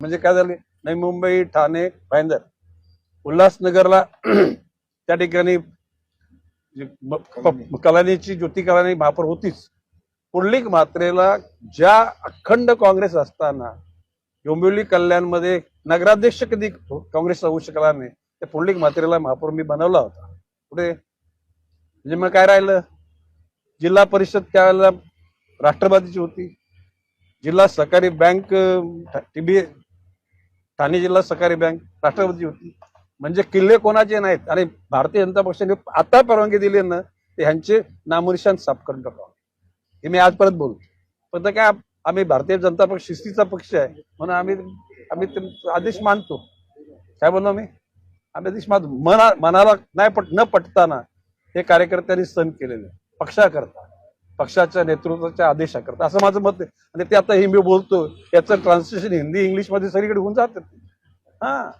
म्हणजे काय झाले, नवी मुंबई, ठाणे, भाईंदर, उल्हासनगरला त्या ठिकाणी कलानीची ज्योती कलानी महापौर होतीच. पुंडलिक म्हात्रेला ज्या अखंड काँग्रेस असताना डोंबिवली कल्याणमध्ये नगराध्यक्ष कधी काँग्रेसचा होऊ शकला नाही, त्या पुंडलिक म्हात्रेला महापौर मी बनवला होता. पुढे म्हणजे मग काय राहिलं, जिल्हा परिषद त्यावेळेला राष्ट्रवादीची होती, जिल्हा सहकारी बँक टीबी ठाणे जिल्हा सहकारी बँक राष्ट्रवादीची होती. म्हणजे किल्ले कोणाचे नाहीत. आणि भारतीय जनता पक्षाने आता परवानगी दिली ना, ते ह्यांचे नामनिशान साफ करून टाकावं, हे मी आजपर्यंत बोलतो. पण काय, आम्ही भारतीय जनता पक्ष शिस्तीचा पक्ष आहे म्हणून आम्ही ते आदेश मानतो. काय बोललो मी, आम्ही आदेश मानतो. मनाला नाही न पटताना हे कार्यकर्त्यांनी सण केलेले पक्षाकरता, पक्षाच्या नेतृत्वाच्या आदेशाकरता, असं माझं मत आहे. आणि ते आता हे मी बोलतो याचं ट्रान्सलेशन हिंदी इंग्लिश मध्ये सगळीकडे होऊन जातं. हा